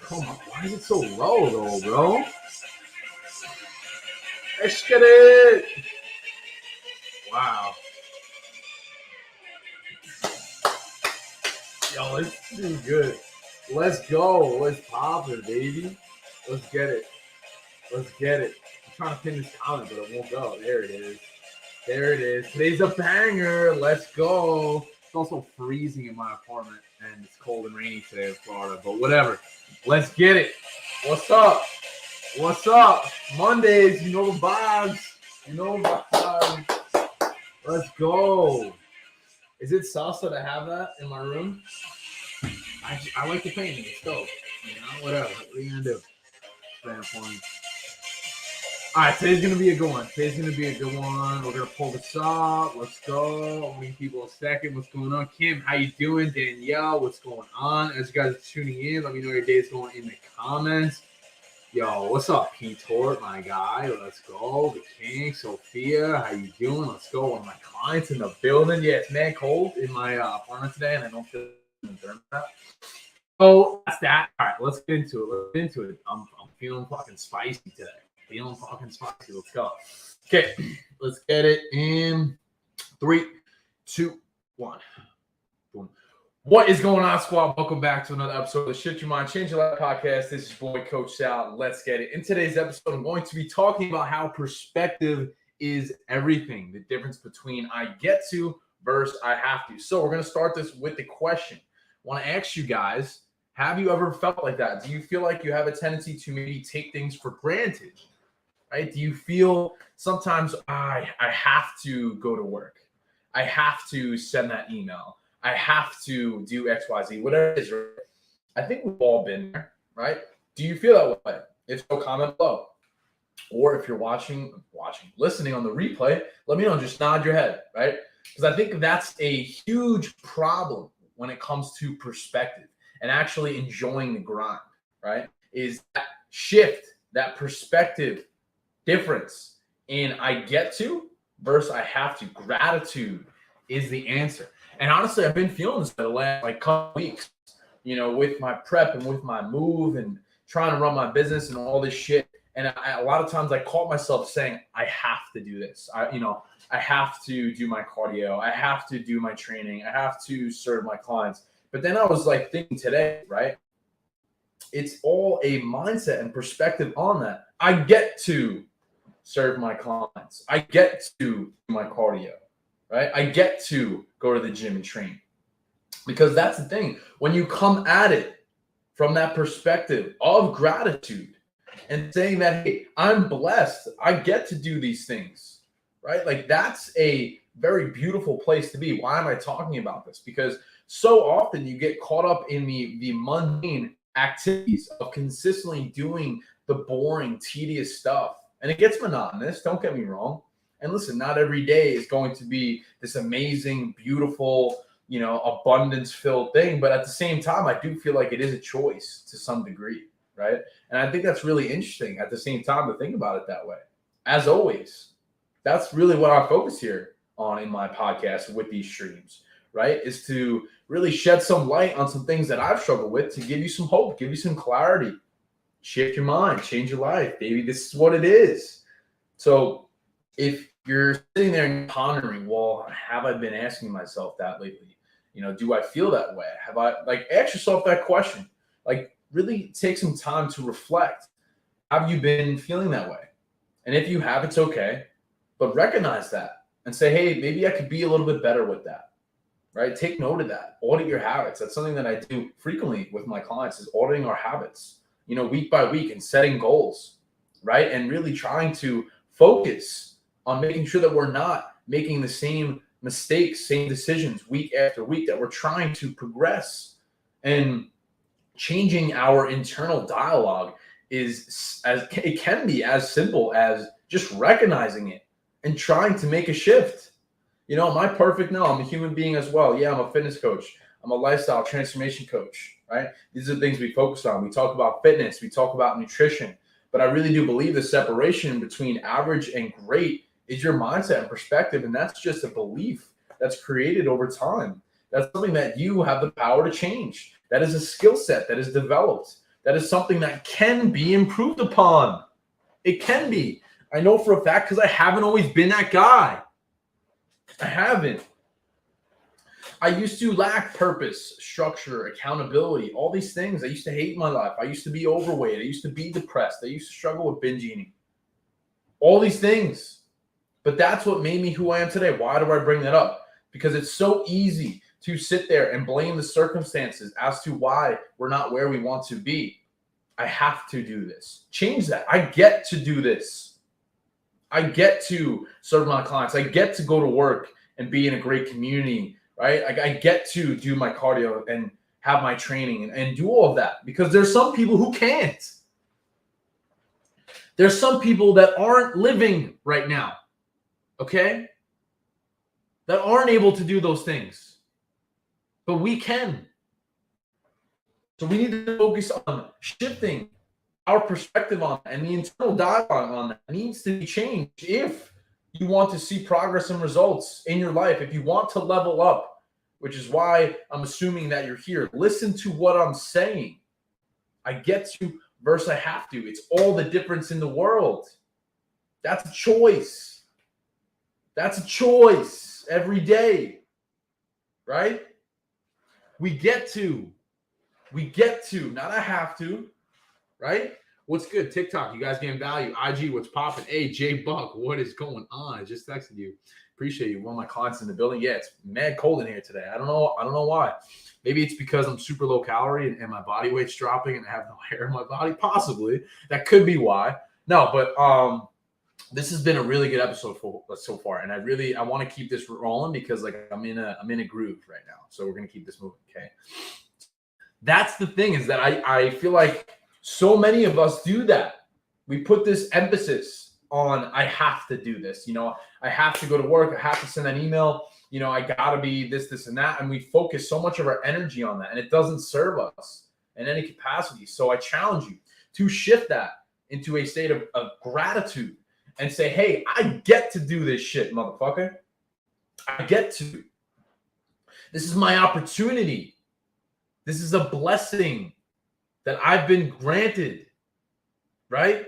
Come on, why is it so low though, bro? Let's get it. Wow. Yo, let's do good. Let's go. Let's pop it, baby. Let's get it. Let's get it. I'm trying to pin this comment, but it won't go. There it is. There it is. Today's a banger. Let's go. It's also freezing in my apartment, and it's cold and rainy today in Florida, but whatever. Let's get it. What's up? What's up? Mondays, you know the vibes. You know the vibes. Let's go. Is it salsa to have that in my room? I like the painting. It's dope. You know, whatever. What are you gonna do? Fan point. All right, today's gonna be a good one. Today's gonna be a good one. We're gonna pull this up. Let's go. I'll meet people a second. What's going on, Kim? How you doing, Danielle? What's going on? As you guys are tuning in, let me know your day's going in the comments. Yo, what's up, P Tort, my guy? Let's go. The King, Sophia, how you doing? Let's go. One of my clients in the building. Yeah, it's mad cold in my apartment today, and I don't feel that. Oh, that's that. All right, let's get into it. Let's get into it. I'm feeling fucking spicy today. Feeling fucking spicy. Let's go. Okay, let's get it in 3, 2, 1. Boom. What is going on, squad? Welcome back to another episode of the Shift Your Mind, Change Your Life podcast. This is your boy, Coach Sal. Let's get it. In today's episode, I'm going to be talking about how perspective is everything. The difference between I get to versus I have to. So we're going to start this with the question. I want to ask you guys, have you ever felt like that? Do you feel like you have a tendency to maybe take things for granted? Right? Do you feel sometimes I have to go to work? I have to send that email. I have to do X, Y, Z, whatever it is. Right? I think we've all been there, right? Do you feel that way? If so, comment below. Or if you're listening on the replay, let me know. Just nod your head, right? Because I think that's a huge problem when it comes to perspective and actually enjoying the grind, right? Is that shift, that perspective difference in I get to versus I have to. Gratitude is the answer. And honestly, I've been feeling this for the last couple weeks, with my prep and with my move and trying to run my business and all this shit. And a lot of times I caught myself saying, I have to do this. I have to do my cardio. I have to do my training. I have to serve my clients. But then I was thinking today, right? It's all a mindset and perspective on that. I get to serve my clients. I get to do my cardio. Right? I get to go to the gym and train, because that's the thing. When you come at it from that perspective of gratitude and saying that, hey, I'm blessed, I get to do these things, right? That's a very beautiful place to be. Why am I talking about this? Because so often you get caught up in the mundane activities of consistently doing the boring, tedious stuff. And it gets monotonous, don't get me wrong. And listen, not every day is going to be this amazing, beautiful, abundance-filled thing. But at the same time, I do feel like it is a choice to some degree, right? And I think that's really interesting at the same time to think about it that way. As always, that's really what I focus here on in my podcast with these streams, right? Is to really shed some light on some things that I've struggled with to give you some hope, give you some clarity, shift your mind, change your life, baby. This is what it is. So if you're sitting there and pondering, well, have I been asking myself that lately? Do I feel that way? Have I ask yourself that question? Really take some time to reflect. Have you been feeling that way? And if you have, it's okay. But recognize that and say, hey, maybe I could be a little bit better with that. Right? Take note of that. Audit your habits. That's something that I do frequently with my clients, is auditing our habits, week by week, and setting goals, right? And really trying to focus on making sure that we're not making the same mistakes, same decisions week after week, that we're trying to progress. And changing our internal dialogue it can be as simple as just recognizing it and trying to make a shift. Am I perfect? No, I'm a human being as well. Yeah, I'm a fitness coach. I'm a lifestyle transformation coach, right? These are the things we focus on. We talk about fitness. We talk about nutrition. But I really do believe the separation between average and great is your mindset and perspective. And that's just a belief that's created over time. That's something that you have the power to change. That is a skill set that is developed. That is something that can be improved upon. It can be. I know for a fact because I haven't always been that guy. I haven't. I used to lack purpose, structure, accountability, all these things. I used to hate my life. I used to be overweight. I used to be depressed. I used to struggle with binge eating. All these things. But that's what made me who I am today. Why do I bring that up? Because it's so easy to sit there and blame the circumstances as to why we're not where we want to be. I have to do this. Change that. I get to do this. I get to serve my clients. I get to go to work and be in a great community, right? I get to do my cardio and have my training and do all of that because there's some people who can't. There's some people that aren't living right now, okay? That aren't able to do those things. But we can. So we need to focus on shifting our perspective on that, and the internal dialogue on that needs to be changed if you want to see progress and results in your life, if you want to level up, which is why I'm assuming that you're here. Listen to what I'm saying. I get to versus I have to. It's all the difference in the world. That's a choice. That's a choice every day, right? We get to, not I have to, right? What's good? TikTok, you guys getting value. IG, what's popping? Hey, J Buck, what is going on? I just texted you. Appreciate you. One of my clients in the building. Yeah, it's mad cold in here today. I don't know why. Maybe it's because I'm super low calorie and my body weight's dropping and I have no hair in my body. Possibly. That could be why. No, but this has been a really good episode so far. And I want to keep this rolling because like I'm in a groove right now. So we're gonna keep this moving. Okay. That's the thing is that I feel like so many of us do that. We put this emphasis on I have to do this. I have to go to work. I have to send an email. I got to be this, and that. And we focus so much of our energy on that. And it doesn't serve us in any capacity. So I challenge you to shift that into a state of gratitude and say, hey, I get to do this shit, motherfucker. I get to. This is my opportunity. This is a blessing that I've been granted, right?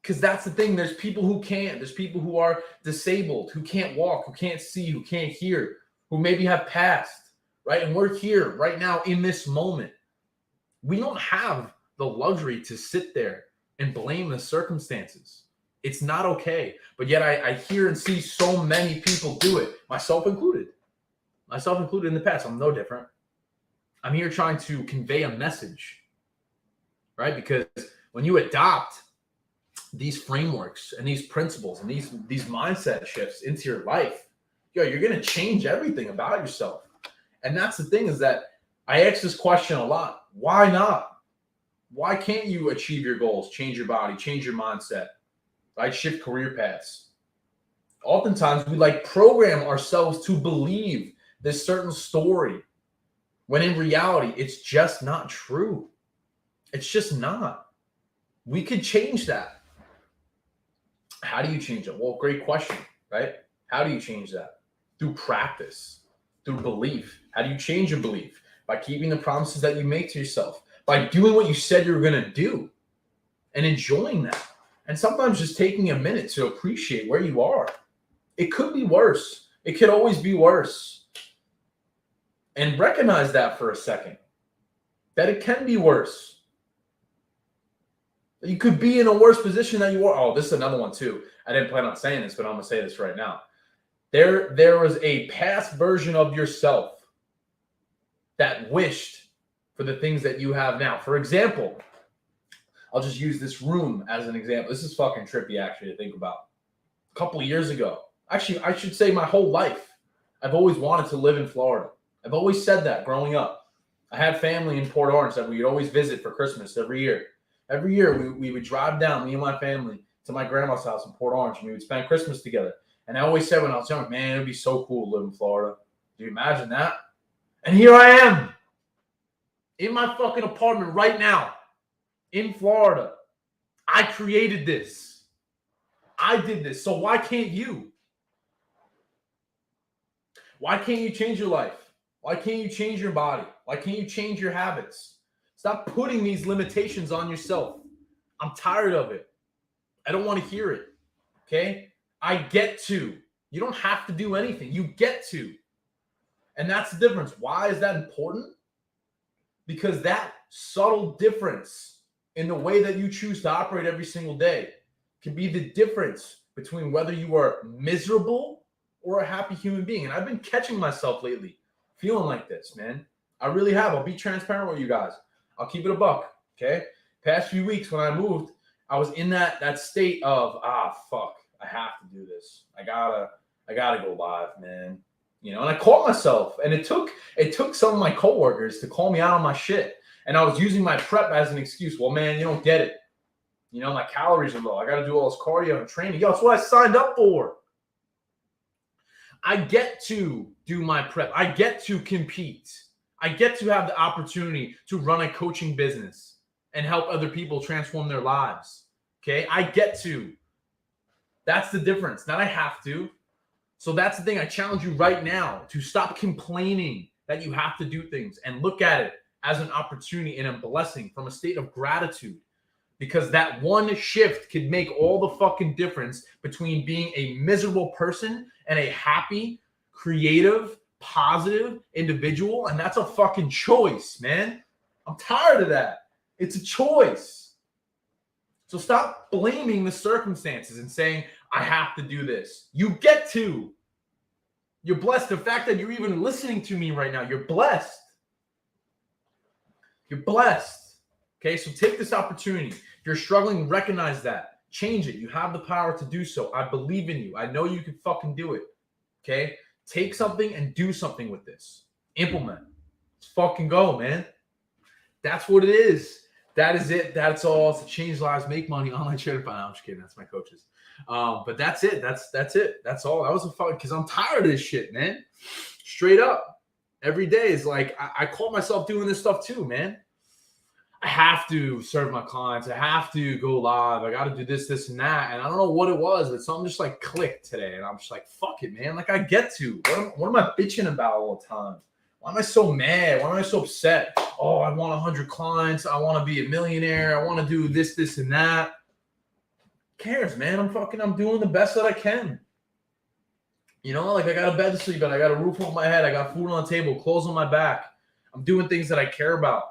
Because that's the thing. There's people who can't. There's people who are disabled, who can't walk, who can't see, who can't hear, who maybe have passed, right? And we're here right now in this moment. We don't have the luxury to sit there and blame the circumstances. It's not okay. But yet I hear and see so many people do it, myself included. Myself included in the past. I'm no different. I'm here trying to convey a message, right? Because when you adopt these frameworks and these principles and these mindset shifts into your life, you're going to change everything about yourself. And that's the thing is that I ask this question a lot. Why not? Why can't you achieve your goals, change your body, change your mindset, right? Shift career paths. Oftentimes we program ourselves to believe this certain story when in reality, it's just not true. It's just not. We could change that. How do you change it? Well, great question, right? How do you change that? Through practice, through belief. How do you change your belief? By keeping the promises that you make to yourself, by doing what you said you were going to do and enjoying that. And sometimes just taking a minute to appreciate where you are. It could be worse. It could always be worse. And recognize that for a second, that it can be worse. You could be in a worse position than you are. Oh, this is another one too. I didn't plan on saying this, but I'm going to say this right now. There was a past version of yourself that wished for the things that you have now. For example, I'll just use this room as an example. This is fucking trippy actually to think about. A couple of years ago, actually, I should say my whole life, I've always wanted to live in Florida. I've always said that growing up. I had family in Port Orange that we would always visit for Christmas every year. Every year we would drive down, me and my family, to my grandma's house in Port Orange, and we would spend Christmas together. And I always said when I was young, man, it would be so cool to live in Florida. Do you imagine that? And here I am in my fucking apartment right now in Florida. I created this. I did this. So why can't you? Why can't you change your life? Why can't you change your body? Why can't you change your habits? Stop putting these limitations on yourself. I'm tired of it. I don't want to hear it. Okay? I get to. You don't have to do anything. You get to. And that's the difference. Why is that important? Because that subtle difference in the way that you choose to operate every single day can be the difference between whether you are miserable or a happy human being. And I've been catching myself lately feeling like this, man. I really have. I'll be transparent with you guys. I'll keep it a buck, okay? Past few weeks when I moved, I was in that state of, fuck, I have to do this. I gotta go live, man. You know, and I caught myself, and it took some of my coworkers to call me out on my shit. And I was using my prep as an excuse. Well, man, you don't get it. You know, my calories are low. I got to do all this cardio and training. Yo, that's what I signed up for. I get to do my prep. I get to compete. I get to have the opportunity to run a coaching business and help other people transform their lives. Okay? I get to. That's the difference. Not I have to. So that's the thing. I challenge you right now to stop complaining that you have to do things and look at it as an opportunity and a blessing from a state of gratitude. Because that one shift could make all the fucking difference between being a miserable person and a happy, creative, positive individual. And that's a fucking choice, man. I'm tired of that. It's a choice. So stop blaming the circumstances and saying, I have to do this. You get to. You're blessed. The fact that you're even listening to me right now, you're blessed. You're blessed. Okay, so take this opportunity. If you're struggling, recognize that. Change it. You have the power to do so. I believe in you. I know you can fucking do it. Okay? Take something and do something with this. Implement. Let's fucking go, man. That's what it is. That is it. That's all. It's to change lives, make money, online trader. No, I'm just kidding. That's my coaches. But that's it. That's it. That's all. That was a fun because I'm tired of this shit, man. Straight up. Every day is like I caught myself doing this stuff too, man. I have to serve my clients. I have to go live. I got to do this, this, and that. And I don't know what it was, but something just like clicked today. And I'm just like, fuck it, man. Like I get to. What am I bitching about all the time? Why am I so mad? Why am I so upset? Oh, I want 100 clients. I want to be a millionaire. I want to do this, this, and that. Who cares, man? I'm doing the best that I can. You know, like I got a bed to sleep in. I got a roof over my head. I got food on the table, clothes on my back. I'm doing things that I care about.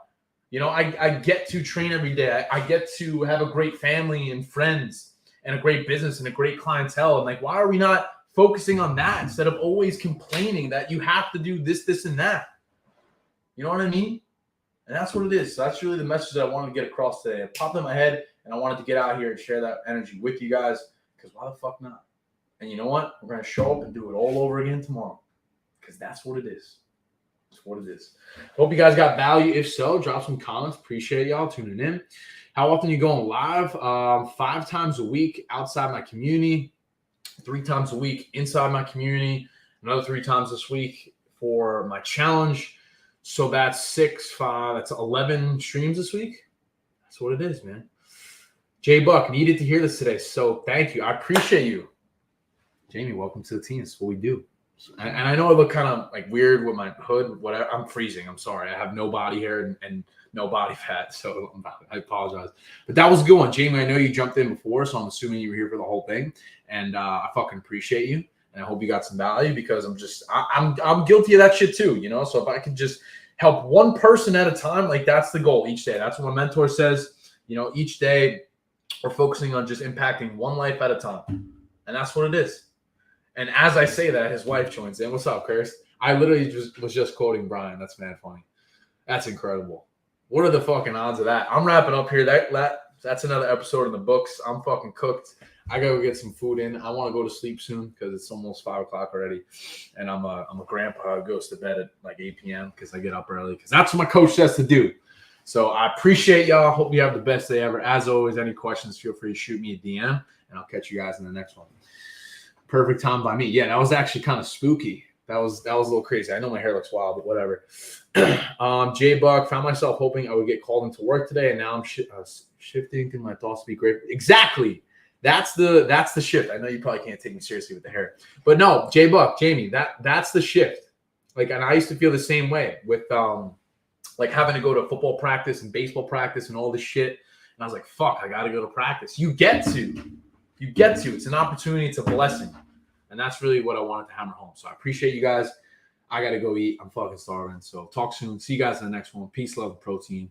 You know, I get to train every day. I get to have a great family and friends and a great business and a great clientele. And like, why are we not focusing on that instead of always complaining that you have to do this, this, and that? You know what I mean? And that's what it is. So that's really the message that I wanted to get across today. It popped in my head, and I wanted to get out here and share that energy with you guys because why the fuck not? And you know what? We're going to show up and do it all over again tomorrow because that's what it is. That's what it is. Hope you guys got value. If so, drop some comments. Appreciate y'all tuning in. How often are you going live? 5 times a week outside my community, 3 times a week inside my community, another 3 times this week for my challenge. So that's 6, 5, that's 11 streams this week. That's what it is, man. J Buck, needed to hear this today. So thank you. I appreciate you. Jamie, welcome to the team. That's what we do. And I know I look kind of like weird with my hood, whatever. I'm freezing. I'm sorry. I have no body hair and no body fat, so I apologize. But that was a good one, Jamie. I know you jumped in before, so I'm assuming you were here for the whole thing. And I fucking appreciate you, and I hope you got some value because I'm guilty of that shit too, you know. So if I could just help one person at a time, like that's the goal each day. That's what my mentor says. You know, each day we're focusing on just impacting one life at a time, and that's what it is. And as I say that, his wife joins in. What's up, Chris? I literally was just quoting Brian. That's mad funny. That's incredible. What are the fucking odds of that? I'm wrapping up here. That's another episode in the books. I'm fucking cooked. I gotta go get some food in. I want to go to sleep soon because it's almost 5 o'clock already. And I'm a grandpa who goes to bed at like 8 p.m. because I get up early because that's what my coach says to do. So I appreciate y'all. Hope you have the best day ever. As always, any questions, feel free to shoot me a DM, and I'll catch you guys in the next one. Perfect time by me. Yeah, that was actually kind of spooky. That was a little crazy. I know my hair looks wild, but whatever. J Buck, found myself hoping I would get called into work today, and now I'm shifting in my thoughts to be great. Exactly. That's the shift. I know you probably can't take me seriously with the hair, but no, J Buck, Jamie, that's the shift. Like, and I used to feel the same way with like having to go to football practice and baseball practice and all this shit. And I was like, fuck, I got to go to practice. You get to. It's an opportunity. It's a blessing. And that's really what I wanted to hammer home. So I appreciate you guys. I got to go eat. I'm fucking starving. So talk soon. See you guys in the next one. Peace, love, and protein.